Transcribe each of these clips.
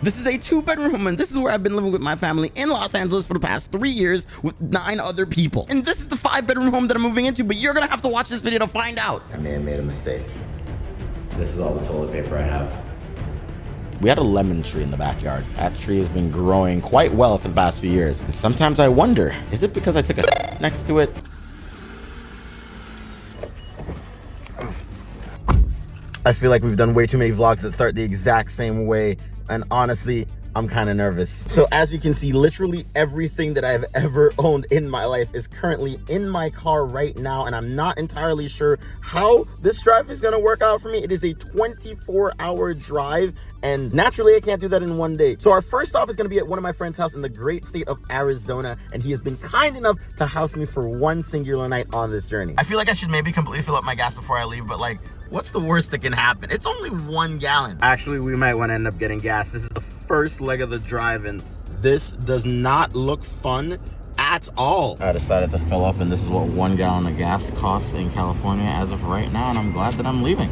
This is a 2-bedroom home, and this is where I've been living with my family in Los Angeles for the past 3 years with 9 other people. And this is the 5-bedroom home that I'm moving into, but you're gonna have to watch this video to find out. I may have made a mistake. This is all the toilet paper I have. We had a lemon tree in the backyard. That tree has been growing quite well for the past few years. And sometimes I wonder, is it because I took a next to it? I feel like we've done way too many vlogs that start the exact same way, and honestly, I'm kind of nervous. So as you can see, literally everything that I've ever owned in my life is currently in my car right now, and I'm not entirely sure how this drive is gonna work out for me. It is a 24-hour drive, and naturally I can't do that in one day. So our first stop is gonna be at one of my friend's house in the great state of Arizona, and he has been kind enough to house me for one singular night on this journey. I feel like I should maybe completely fill up my gas before I leave, but like, what's the worst that can happen? It's only 1 gallon. Actually, we might want to end up getting gas. This is the first leg of the drive, and this does not look fun at all. I decided to fill up, and this is what 1 gallon of gas costs in California as of right now, and I'm glad that I'm leaving.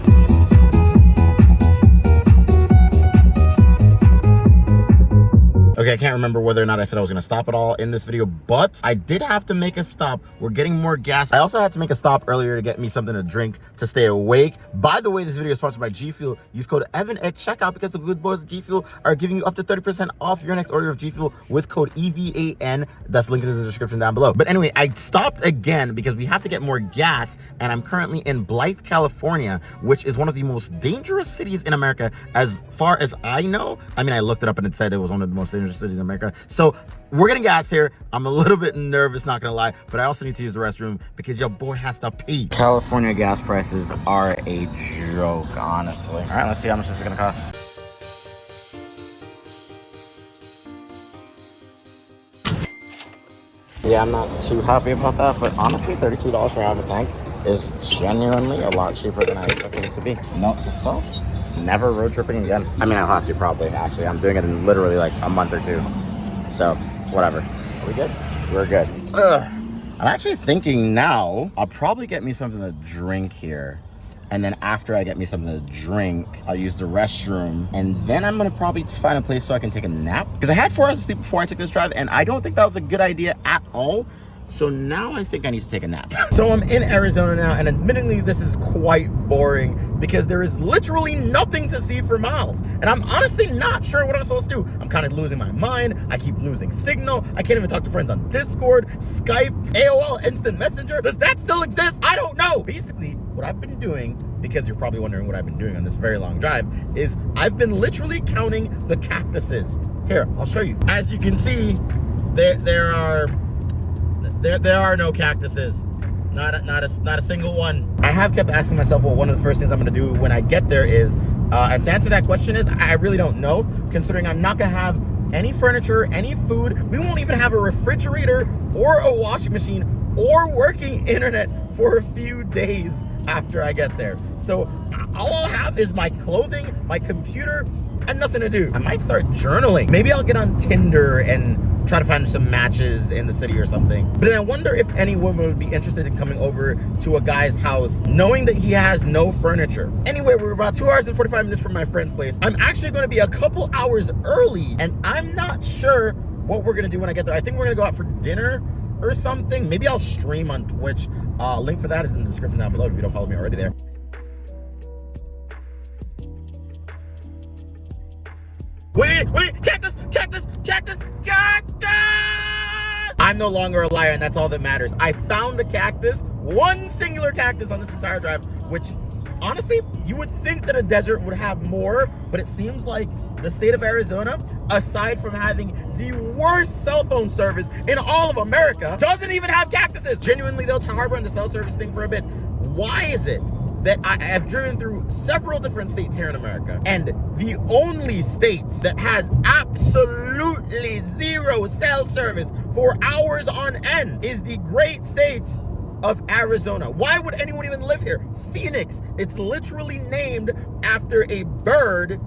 Okay, I can't remember whether or not I said I was gonna stop at all in this video, but I did have to make a stop. We're getting more gas. I also had to make a stop earlier to get me something to drink to stay awake. By the way, this video is sponsored by G Fuel. Use code EVAN at checkout because the good boys at G Fuel are giving you up to 30% off your next order of G Fuel with code EVAN. That's linked in the description down below. But anyway, I stopped again because we have to get more gas, and I'm currently in Blythe, California, which is one of the most dangerous cities in America as far as I know. I mean, I looked it up and it said it was one of the most dangerous cities in America. So we're getting gas here. I'm a little bit nervous, not gonna lie, but I also need to use the restroom because your boy has to pee. California gas prices are a joke, honestly. All right, let's see how much this is gonna cost. Yeah, I'm not too happy about that, but honestly, $32 for half a tank is genuinely a lot cheaper than I expected it to be. Note to self, never road tripping again. I mean, I'll have to probably, actually. I'm doing it in literally like a month or 2. So, whatever. Are we good? We're good. Ugh. I'm actually thinking now, I'll probably get me something to drink here. And then after I get me something to drink, I'll use the restroom. And then I'm gonna probably find a place so I can take a nap. Because I had 4 hours of sleep before I took this drive, and I don't think that was a good idea at all. So now I think I need to take a nap. So I'm in Arizona now, and admittedly this is quite boring because there is literally nothing to see for miles. And I'm honestly not sure what I'm supposed to do. I'm kind of losing my mind. I keep losing signal. I can't even talk to friends on Discord, Skype, AOL, Instant Messenger. Does that still exist? I don't know. Basically, what I've been doing, because you're probably wondering what I've been doing on this very long drive, is I've been literally counting the cactuses. Here, I'll show you. As you can see, there are no cactuses. Not a single one. I have kept asking myself what one of the first things I'm gonna do when I get there is, and to answer that question is, I really don't know, considering I'm not gonna have any furniture, any food. We won't even have a refrigerator or a washing machine or working internet for a few days after I get there. So all I'll have is my clothing, my computer, and nothing to do. I might start journaling. Maybe I'll get on Tinder and try to find some matches in the city or something. But then I wonder if any woman would be interested in coming over to a guy's house knowing that he has no furniture. Anyway, we're about 2 hours and 45 minutes from my friend's place. I'm actually gonna be a couple hours early, and I'm not sure what we're gonna do when I get there. I think we're gonna go out for dinner or something. Maybe I'll stream on Twitch. Link for that is in the description down below if you don't follow me already there. Wait, cactus! I'm no longer a liar, and that's all that matters. I found a cactus, one singular cactus on this entire drive, which honestly, you would think that a desert would have more, but it seems like the state of Arizona, aside from having the worst cell phone service in all of America, doesn't even have cactuses. Genuinely, they'll harbor on the cell service thing for a bit. Why is it that I have driven through several different states here in America, and the only state that has absolutely zero cell service for hours on end is the great state of Arizona? Why would anyone even live here? Phoenix. It's literally named after a bird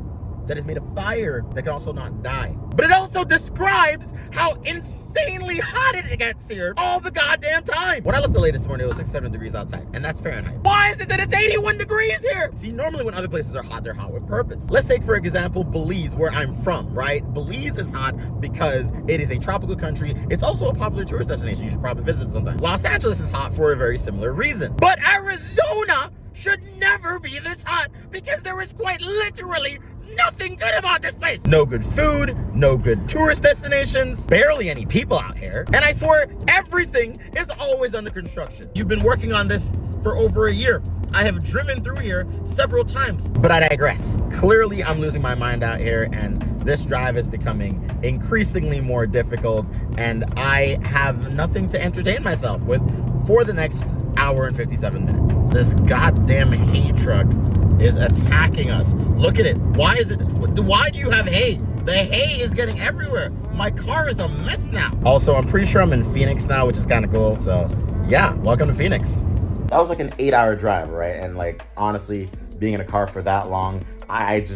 that is made of fire that can also not die. But it also describes how insanely hot it gets here all the goddamn time. When I left the latest morning, it was 67 degrees outside, and that's Fahrenheit. Why is it that it's 81 degrees here? See, normally when other places are hot, they're hot with purpose. Let's take, for example, Belize, where I'm from, right? Belize is hot because it is a tropical country. It's also a popular tourist destination. You should probably visit sometime. Los Angeles is hot for a very similar reason. But Arizona should never be this hot because there is quite literally nothing good about this place. No good food, no good tourist destinations, barely any people out here. And I swear everything is always under construction. You've been working on this for over a year. I have driven through here several times, but I digress. Clearly, I'm losing my mind out here, and this drive is becoming increasingly more difficult, and I have nothing to entertain myself with for the next hour and 57 minutes. This goddamn hay truck is attacking us. Look at it. Why do you have hay? The hay is getting everywhere. My car is a mess now. Also, I'm pretty sure I'm in Phoenix now, which is kind of cool. So yeah, welcome to Phoenix. That was like an 8-hour drive, right? And like, honestly, being in a car for that long, I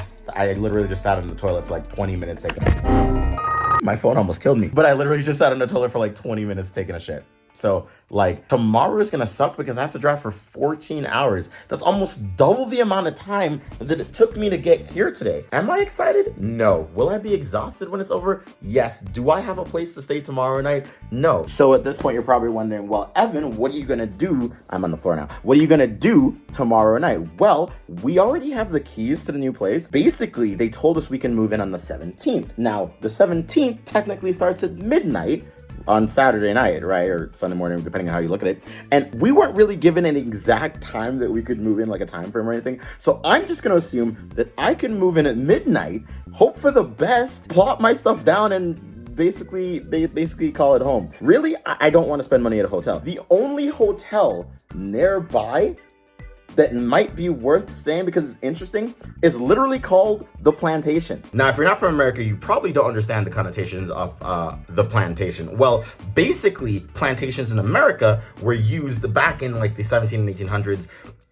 literally just sat in the toilet for like 20 minutes taking a shit. My phone almost killed me. But I literally just sat in the toilet for like 20 minutes taking a shit. So like tomorrow is gonna suck because I have to drive for 14 hours. That's almost double the amount of time that it took me to get here today. Am I excited? No. Will I be exhausted when it's over? Yes. Do I have a place to stay tomorrow night? No. So at this point, you're probably wondering, well, Evan, what are you gonna do? I'm on the floor now. What are you gonna do tomorrow night? Well, we already have the keys to the new place. Basically, they told us we can move in on the 17th. Now, the 17th technically starts at midnight on Saturday night, right? Or Sunday morning, depending on how you look at it. And we weren't really given an exact time that we could move in, like a time frame or anything. So I'm just going to assume that I can move in at midnight, hope for the best, plop my stuff down, and basically call it home. Really, I don't want to spend money at a hotel. The only hotel nearby that might be worth staying because it's interesting is literally called The Plantation. Now, if you're not from America, you probably don't understand the connotations of The Plantation. Well, basically, plantations in America were used back in like the 1700s and 1800s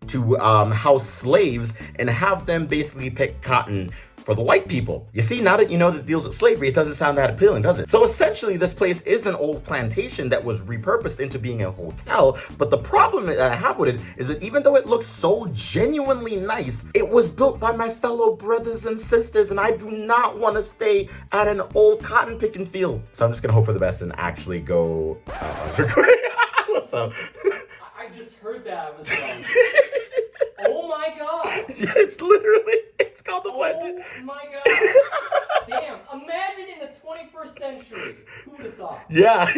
to house slaves and have them basically pick cotton for the white people. You see, now that you know that it deals with slavery, it doesn't sound that appealing, does it? So essentially, this place is an old plantation that was repurposed into being a hotel. But the problem that I have with it is that even though it looks so genuinely nice, it was built by my fellow brothers and sisters, and I do not want to stay at an old cotton picking field. So I'm just gonna hope for the best and actually go. I was recording. What's up? I just heard that. I was like, oh my god. It's called The Plantation. Oh my god. Damn. Imagine in the 21st century. Who would have thought? Yeah.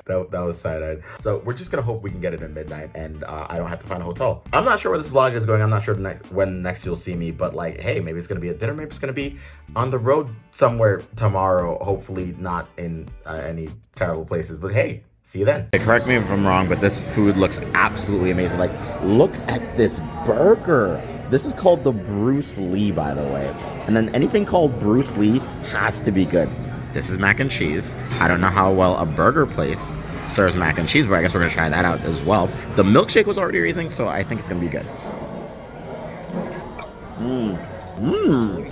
That was side-eyed. So we're just gonna hope we can get it at midnight and I don't have to find a hotel. I'm not sure where this vlog is going. I'm not sure when next you'll see me, but like, hey, maybe it's gonna be at dinner. Maybe it's gonna be on the road somewhere tomorrow. Hopefully not in any terrible places, but hey, see you then. Hey, correct me if I'm wrong, but this food looks absolutely amazing. Like, look at this burger. This is called the Bruce Lee, by the way. And then anything called Bruce Lee has to be good. This is mac and cheese. I don't know how well a burger place serves mac and cheese, but I guess we're gonna try that out as well. The milkshake was already amazing, so I think it's gonna be good.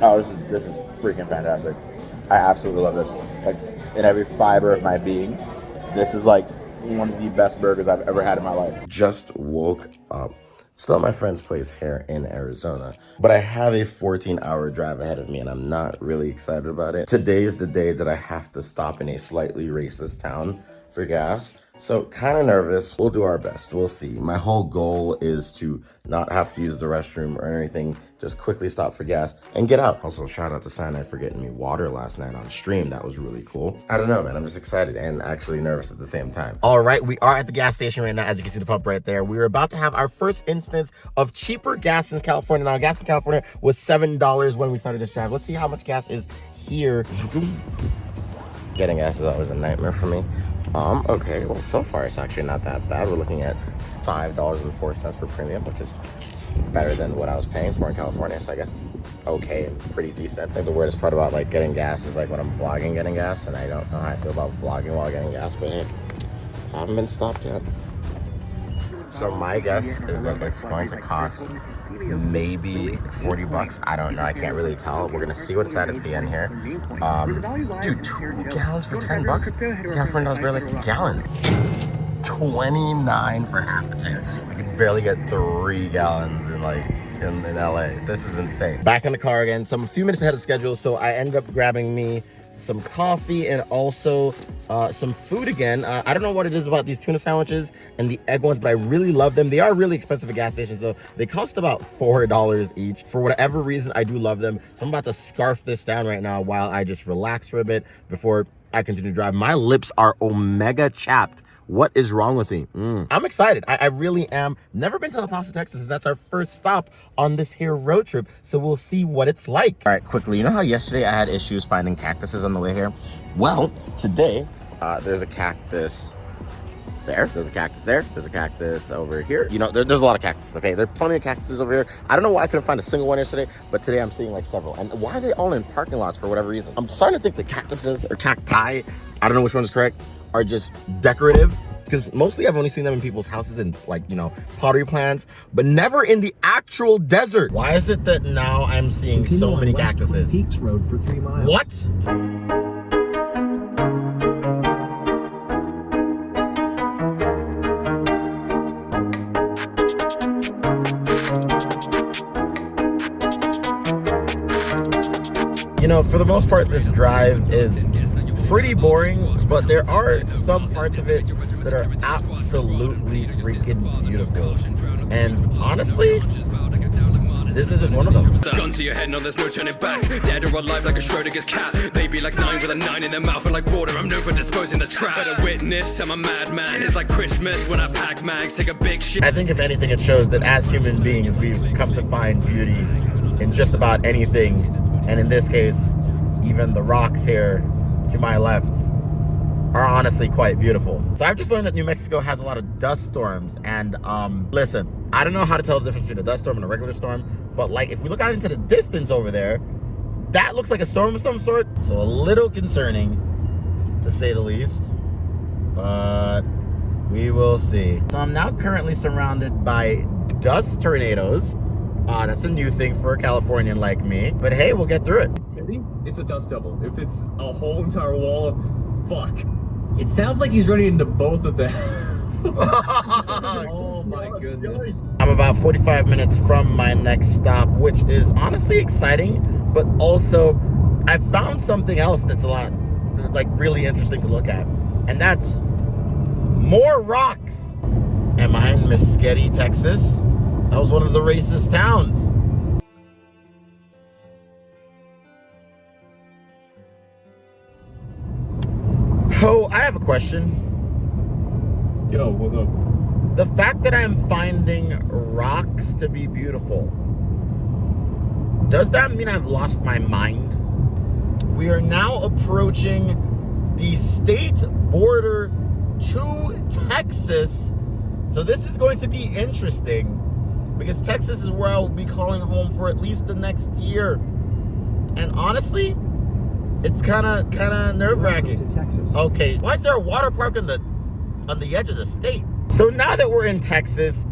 Oh, this is freaking fantastic. I absolutely love this. Like, in every fiber of my being, this is like one of the best burgers I've ever had in my life. Just woke up. Still at my friend's place here in Arizona, but I have a 14-hour drive ahead of me and I'm not really excited about it. Today's the day that I have to stop in a slightly racist town for gas. So kind of nervous. We'll do our best. We'll see. My whole goal is to not have to use the restroom or anything. Just quickly stop for gas and get out. Also, shout out to Sinai for getting me water last night on stream. That was really cool. I don't know, man. I'm just excited and actually nervous at the same time. All right, we are at the gas station right now. As you can see the pump right there. We were about to have our first instance of cheaper gas in California. Now, gas in California was $7 when we started this drive. Let's see how much gas is here. Getting gas is always a nightmare for me. Okay, well, so far it's actually not that bad. We're looking at $5.04 for premium, which is better than what I was paying for in California, so I guess it's okay and pretty decent. I think the weirdest part about like getting gas is like when I'm vlogging getting gas, and I don't know how I feel about vlogging while getting gas, but hey, I haven't been stopped yet. So my guess is that it's going to cost maybe 40 bucks. I don't know. I can't really tell. We're gonna see what's at the end here. Dude, 2 gallons for 10 bucks? California is barely like a gallon. 29 for half a tank. I could barely get 3 gallons in LA. This is insane. Back in the car again. So I'm a few minutes ahead of schedule. So I ended up grabbing me some coffee and also some food again. I don't know what it is about these tuna sandwiches and the egg ones, but I really love them. They are really expensive at gas stations, so they cost about $4 each. For whatever reason, I do love them. So I'm about to scarf this down right now while I just relax for a bit before I continue to drive. My lips are omega chapped. What is wrong with me? I'm excited. I really am. Never been to El Paso, Texas. That's our first stop on this here road trip. So we'll see what it's like. All right, quickly. You know how yesterday I had issues finding cactuses on the way here? Well, today there's a cactus there. There's a cactus there. There's a cactus over here. You know, there's a lot of cactuses, okay? There are plenty of cactuses over here. I don't know why I couldn't find a single one yesterday, but today I'm seeing like several. And why are they all in parking lots for whatever reason? I'm starting to think the cactuses or cacti, I don't know which one is correct, are just decorative, because mostly I've only seen them in people's houses and like, you know, pottery plants, but never in the actual desert. Why is it that now I'm seeing so many cactuses? Peaks Road for 3 miles. What? You know, for the most part, this drive is pretty boring, but there are some parts of it that are absolutely freaking beautiful. And honestly, this is just one of them. Gun to your head, no, there's no turning back. Dead or alive like a Schrodinger's cat. They be like 9 with a 9 in their mouth, and like water, I'm known for disposing the trash. Better witness, I'm a madman. It's like Christmas when I pack mags, take a big shit. I think if anything, it shows that as human beings, we've come to find beauty in just about anything. And in this case, even the rocks here to my left are honestly quite beautiful. So I've just learned that New Mexico has a lot of dust storms, and listen, I don't know how to tell the difference between a dust storm and a regular storm, but like if we look out into the distance over there, that looks like a storm of some sort. So a little concerning, to say the least, but we will see. So I'm now currently surrounded by dust tornadoes. That's a new thing for a Californian like me, but hey, we'll get through it. It's a dust devil. If it's a whole entire wall, fuck. It sounds like he's running into both of them. Oh my goodness. I'm about 45 minutes from my next stop, which is honestly exciting, but also I found something else that's a lot, like, really interesting to look at, and that's more rocks. Am I in Mesquite, Texas? That was one of the racist towns. Oh, I have a question. Yo, what's up? The fact that I'm finding rocks to be beautiful, does that mean I've lost my mind? We are now approaching the state border to Texas. So this is going to be interesting because Texas is where I will be calling home for at least the next year. And honestly, it's kind of nerve-wracking. Okay, why is there a water park on the edge of the state? So now that we're in Texas,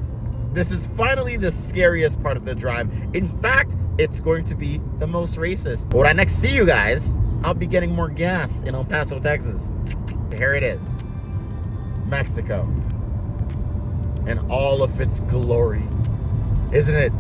this is finally the scariest part of the drive. In fact, it's going to be the most racist. But when I next see you guys, I'll be getting more gas in El Paso, Texas. Here it is, Mexico, in all of its glory. Isn't it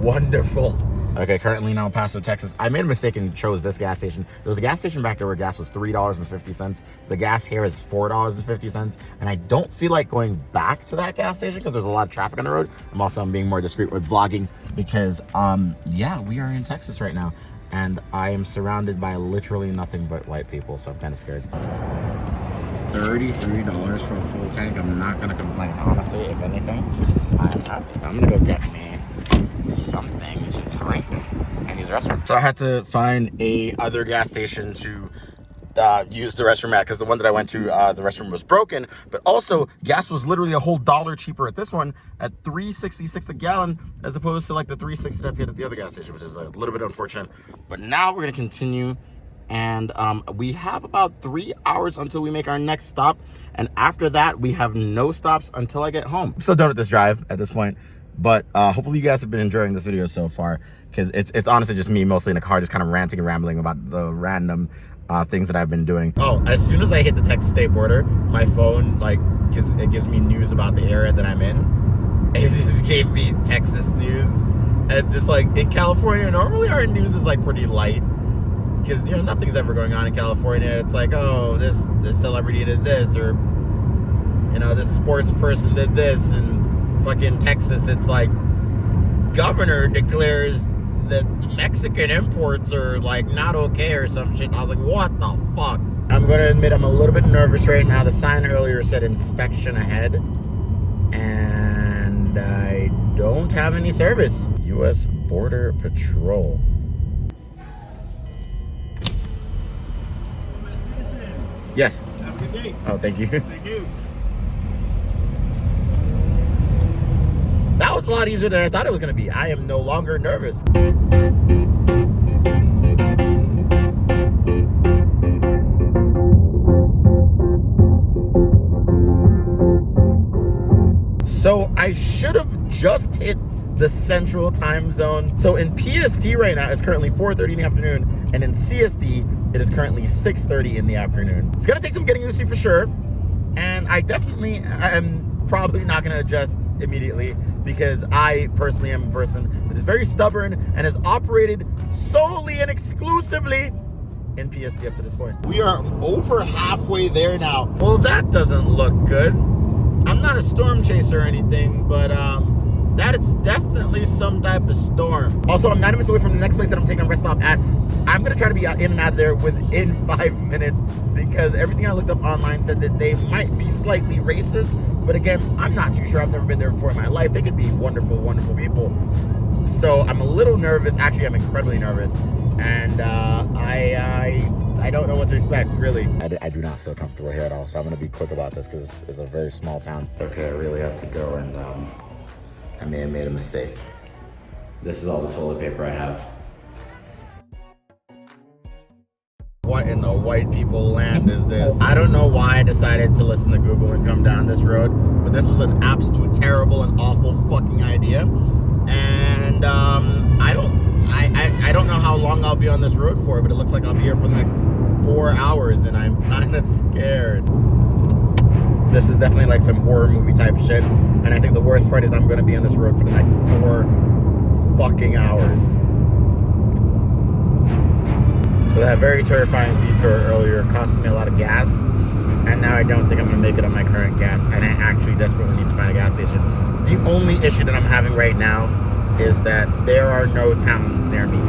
wonderful? Okay, currently in El Paso, Texas. I made a mistake and chose this gas station. There was a gas station back there where gas was $3.50. The gas here is $4.50. And I don't feel like going back to that gas station because there's a lot of traffic on the road. I'm being more discreet with vlogging because, yeah, we are in Texas right now. And I am surrounded by literally nothing but white people, so I'm kind of scared. $33 for a full tank. I'm not gonna complain, honestly. If anything, I'm happy. I'm gonna go get me something to drink and use the restroom. So I had to find a other gas station to use the restroom at because the one that I went to, the restroom was broken, but also gas was literally a whole $1 cheaper at this one at $3.66 a gallon as opposed to like the $3.60 that I paid at the other gas station, which is a little bit unfortunate. But now we're gonna continue, and we have about 3 hours until we make our next stop, and after that we have no stops until I get home. I'm still done with this drive at this point. But hopefully you guys have been enjoying this video so far, because it's honestly just me mostly in the car just kind of ranting and rambling about the random things that I've been doing. Oh, as soon as I hit the Texas state border, my phone, like, because it gives me news about the area that I'm in, it just gave me Texas news. And just like in California, normally our news is like pretty light, because you know nothing's ever going on in California. It's like, oh, this celebrity did this, or you know, this sports person did this. And fucking Texas, it's like governor declares that Mexican imports are like not okay or some shit. I was like, what the fuck? I'm gonna admit I'm a little bit nervous right now. The sign earlier said inspection ahead, and I don't have any service. U.S. Border Patrol. Yes. Have a good day. Oh, thank you. Thank you. That was a lot easier than I thought it was going to be. I am no longer nervous. So I should have just hit the central time zone. So in PST right now, it's currently 4:30 in the afternoon, and in CST, it is currently 6:30 in the afternoon. It's gonna take some getting used to for sure, and I am probably not gonna adjust immediately, because I personally am a person that is very stubborn and has operated solely and exclusively in PST up to this point. We are over halfway there now. Well, that doesn't look good. I'm not a storm chaser or anything, but that is definitely some type of storm. Also, I'm 9 minutes away from the next place that I'm taking a rest stop at. I'm gonna try to be in and out of there within 5 minutes, because everything I looked up online said that they might be slightly racist. But again, I'm not too sure. I've never been there before in my life. They could be wonderful, wonderful people. So I'm a little nervous. Actually, I'm incredibly nervous, and I don't know what to expect, really. I do not feel comfortable here at all, so I'm gonna be quick about this because it's a very small town. Okay, I really have to go, and I may have made a mistake. This is all the toilet paper I have. What in the white people land is this? I don't know why I decided to listen to Google and come down this road, but this was an absolute terrible and awful fucking idea. And I don't know how long I'll be on this road for, but it looks like I'll be here for the next 4 hours, and I'm kind of scared. This is definitely like some horror movie type shit, and I think the worst part is I'm gonna be on this road for the next 4 fucking hours. So that very terrifying detour earlier cost me a lot of gas, and now I don't think I'm gonna make it on my current gas, and I actually desperately need to find a gas station. The only issue that I'm having right now is that there are no towns near me.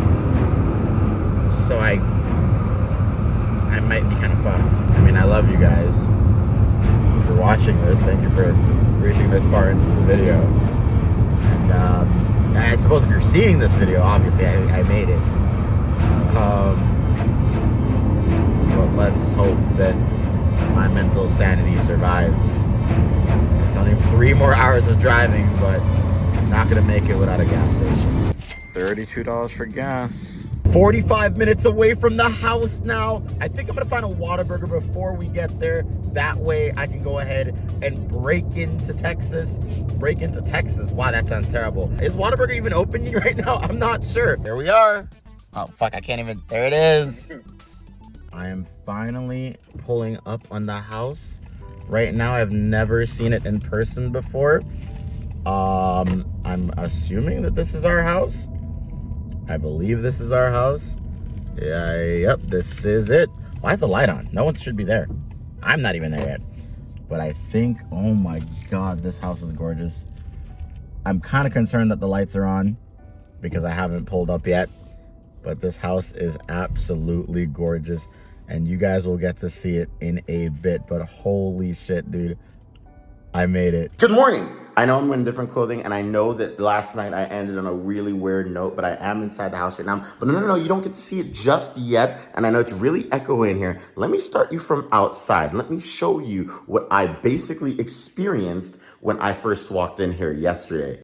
So I might be kind of fucked. I mean, I love you guys for watching this. Thank you for reaching this far into the video. And I suppose if you're seeing this video, obviously I made it. But let's hope that my mental sanity survives. It's only 3 more hours of driving, but I'm not gonna make it without a gas station. $32 for gas. 45 minutes away from the house now. I think I'm gonna find a Whataburger before we get there. That way I can go ahead and break into Texas. Wow, that sounds terrible. Is Whataburger even open right now? I'm not sure. Here we are. Oh, fuck, I can't even, there it is. I am finally pulling up on the house. Right now, I've never seen it in person before. I'm assuming that this is our house. I believe this is our house. Yeah, yep, this is it. Why is the light on? No one should be there. I'm not even there yet. But I think, oh my God, this house is gorgeous. I'm kind of concerned that the lights are on because I haven't pulled up yet. But this house is absolutely gorgeous, and you guys will get to see it in a bit. But holy shit, dude, I made it. Good morning. I know I'm wearing different clothing, and I know that last night I ended on a really weird note, but I am inside the house right now. But no, you don't get to see it just yet, and I know it's really echoey in here. Let me start you from outside. Let me show you what I basically experienced when I first walked in here yesterday.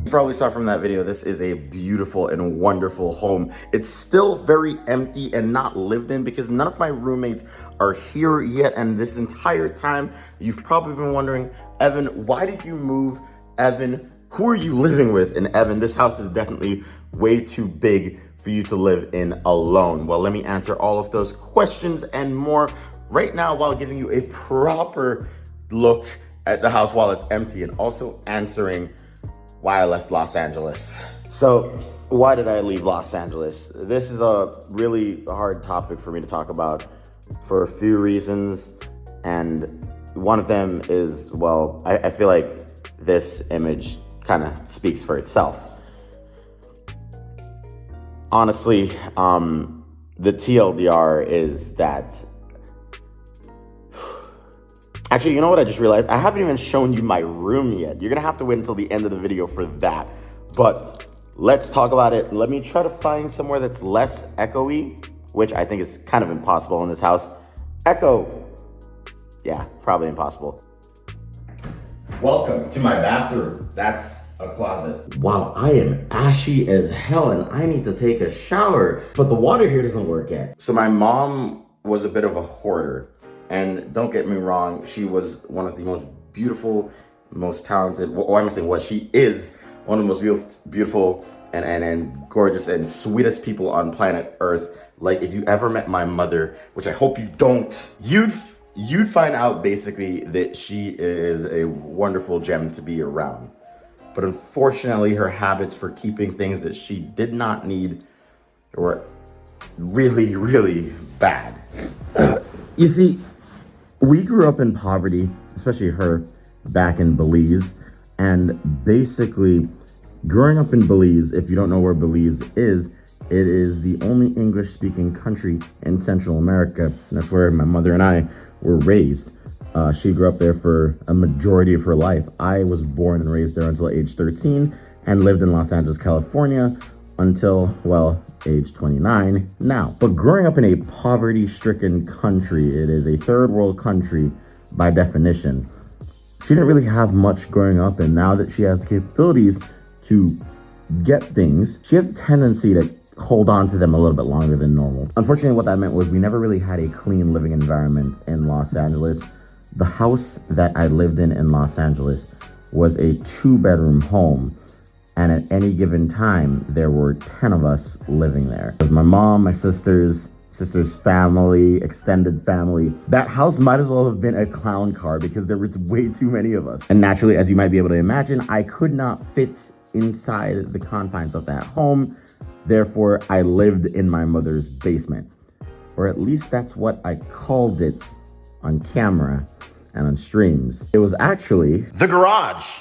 You probably saw from that video, this is a beautiful and wonderful home. It's still very empty and not lived in because none of my roommates are here yet. And this entire time, you've probably been wondering, Evan, why did you move? Evan, who are you living with? And Evan, this house is definitely way too big for you to live in alone. Well, let me answer all of those questions and more right now while giving you a proper look at the house while it's empty and also answering why I left Los Angeles. So why did I leave Los Angeles? This is a really hard topic for me to talk about for a few reasons. And one of them is, well, I feel like this image kind of speaks for itself. Honestly, the TLDR is that, actually, you know what I just realized? I haven't even shown you my room yet. You're gonna have to wait until the end of the video for that. But let's talk about it. Let me try to find somewhere that's less echoey, which I think is kind of impossible in this house. Echo, yeah, probably impossible. Welcome to my bathroom. That's a closet. Wow, I am ashy as hell and I need to take a shower, but the water here doesn't work yet. So my mom was a bit of a hoarder, and don't get me wrong, she was one of the most beautiful, most talented, well, I'm saying what she is, one of the most beautiful and gorgeous and sweetest people on planet Earth. Like, if you ever met my mother, which I hope you don't, you'd find out basically that she is a wonderful gem to be around. But unfortunately, her habits for keeping things that she did not need were really, really bad. You see, we grew up in poverty, especially her, back in Belize. And basically, growing up in Belize, if you don't know where Belize is, it is the only English-speaking country in Central America. And that's where my mother and I were raised. She grew up there for a majority of her life. I was born and raised there until age 13 and lived in Los Angeles, California until, well, age 29 now. But growing up in a poverty-stricken country, it is a third world country by definition. She didn't really have much growing up, and now that she has the capabilities to get things, she has a tendency to hold on to them a little bit longer than normal. Unfortunately, what that meant was we never really had a clean living environment in Los Angeles. The house that I lived in Los Angeles was a 2-bedroom home. And at any given time, there were 10 of us living there. It was my mom, my sister's family, extended family. That house might as well have been a clown car because there was way too many of us. And naturally, as you might be able to imagine, I could not fit inside the confines of that home. Therefore, I lived in my mother's basement. Or at least that's what I called it on camera and on streams. It was actually the garage.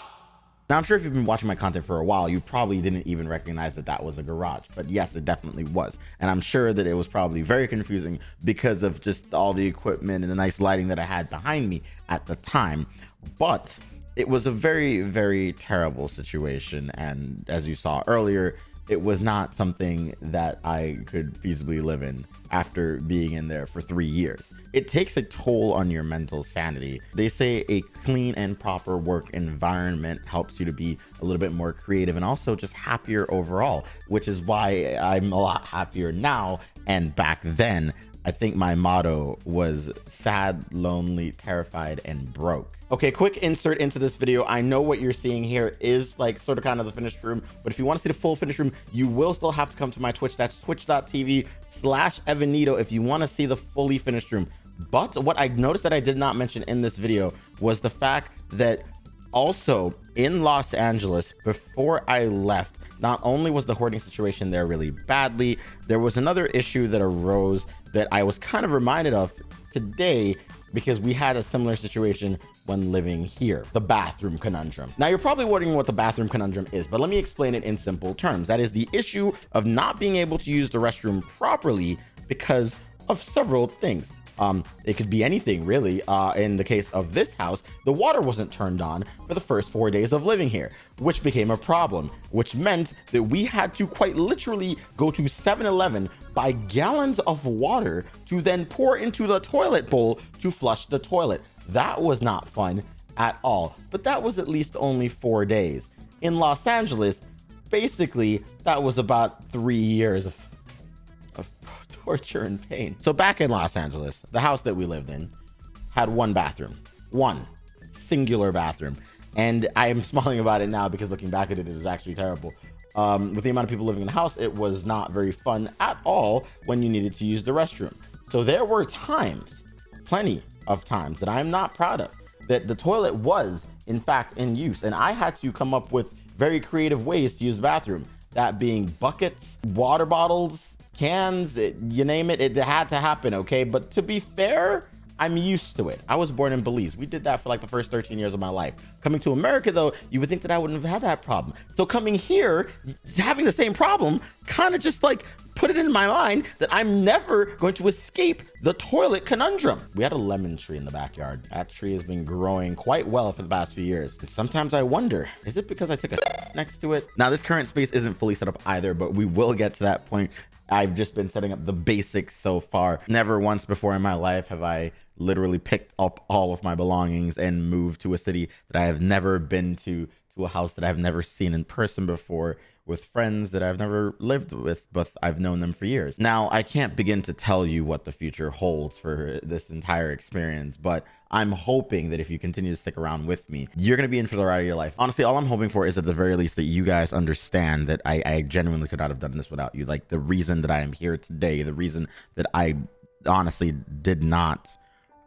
Now, I'm sure if you've been watching my content for a while, you probably didn't even recognize that that was a garage. But yes, it definitely was. And I'm sure that it was probably very confusing because of just all the equipment and the nice lighting that I had behind me at the time. But it was a very, very terrible situation. And as you saw earlier, it was not something that I could feasibly live in after being in there for 3 years. It takes a toll on your mental sanity. They say a clean and proper work environment helps you to be a little bit more creative and also just happier overall, which is why I'm a lot happier now. And back then, I think my motto was sad, lonely, terrified, and broke. Okay, quick insert into this video. I know what you're seeing here is like sort of kind of the finished room, but if you want to see the full finished room, you will still have to come to my Twitch. That's twitch.tv/Evanito if you want to see the fully finished room. But what I noticed that I did not mention in this video was the fact that also in Los Angeles, before I left, not only was the hoarding situation there really badly, there was another issue that arose that I was kind of reminded of today because we had a similar situation when living here, the bathroom conundrum. Now, you're probably wondering what the bathroom conundrum is, but let me explain it in simple terms. That is the issue of not being able to use the restroom properly because of several things. It could be anything really. In the case of this house, the water wasn't turned on for the first 4 days of living here, which became a problem, which meant that we had to quite literally go to 7-Eleven, buy gallons of water to then pour into the toilet bowl to flush the toilet. That was not fun at all, but that was at least only 4 days. in Los Angeles, basically that was about 3 years of torture and pain. So back in Los Angeles, the house that we lived in had one bathroom, one singular bathroom. And I am smiling about it now because looking back at it, it is actually terrible. With the amount of people living in the house, it was not very fun at all when you needed to use the restroom. So there were times, plenty of times, that I'm not proud of, that the toilet was in fact in use. And I had to come up with very creative ways to use the bathroom. That being buckets, water bottles, cans, you name it, it had to happen, okay? But to be fair, I'm used to it. I was born in Belize. We did that for like the first 13 years of my life. Coming to America though, you would think that I wouldn't have had that problem. So coming here, having the same problem, kind of just like put it in my mind that I'm never going to escape the toilet conundrum. We had a lemon tree in the backyard. That tree has been growing quite well for the past few years. And sometimes I wonder, is it because I took a next to it? Now this current space isn't fully set up either, but we will get to that point. I've just been setting up the basics so far. Never once before in my life have I literally picked up all of my belongings and moved to a city that I have never been to a house that I've never seen in person before, with friends that I've never lived with, but I've known them for years. Now, I can't begin to tell you what the future holds for this entire experience, but I'm hoping that if you continue to stick around with me, you're going to be in for the ride of your life. Honestly, all I'm hoping for is at the very least that you guys understand that I genuinely could not have done this without you. Like the reason that I am here today, the reason that I honestly did not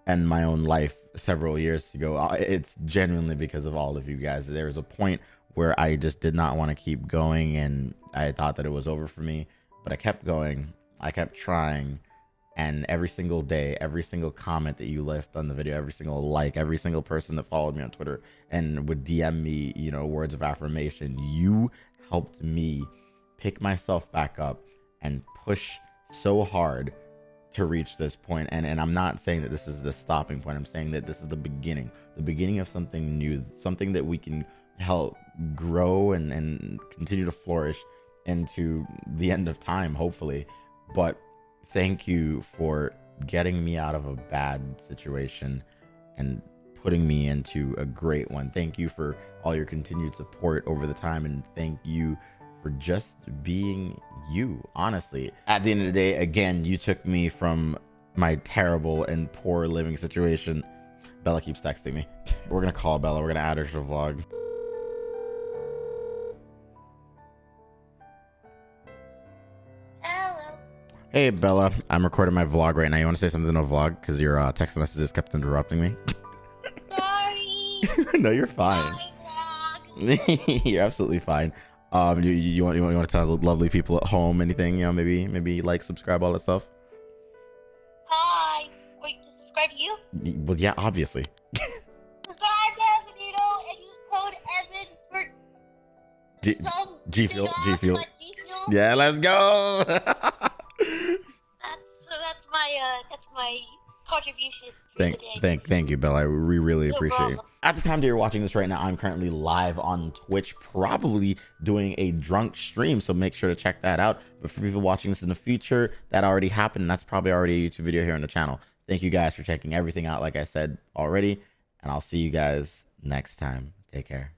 end my own life several years ago, it's genuinely because of all of you guys. There was a point where I just did not want to keep going and I thought that it was over for me, but I kept going, I kept trying, and every single day, every single comment that you left on the video, every single like, every single person that followed me on Twitter and would DM me, you know, words of affirmation, you helped me pick myself back up and push so hard to reach this point. And I'm not saying that this is the stopping point. I'm saying that this is the beginning of something new, something that we can help grow and continue to flourish into the end of time, hopefully. But thank you for getting me out of a bad situation and putting me into a great one. Thank you for all your continued support over the time, and thank you for just being you. Honestly, at the end of the day, again, you took me from my terrible and poor living situation. Bella keeps texting me. We're gonna call Bella, we're gonna add her to the vlog. Hello. Hey Bella, I'm recording my vlog right now. You want to say something in a vlog? Because your text messages kept interrupting me. Sorry. No, you're fine. My vlog. You're absolutely fine. You want to tell the lovely people at home anything? You know, maybe like, subscribe, all that stuff. Hi. Wait, to subscribe to you? Well, yeah, obviously. Subscribe to Evanito and use code Evan for some G Fuel. G Fuel. Yeah, let's go. That's my contribution. Thank you, Bella. We really No appreciate problem. it. At the time that you're watching this right now, I'm currently live on Twitch, probably doing a drunk stream, so make sure to check that out. But for people watching this in the future, that already happened, and that's probably already a YouTube video here on the channel. Thank you guys for checking everything out, like I said already, and I'll see you guys next time. Take care.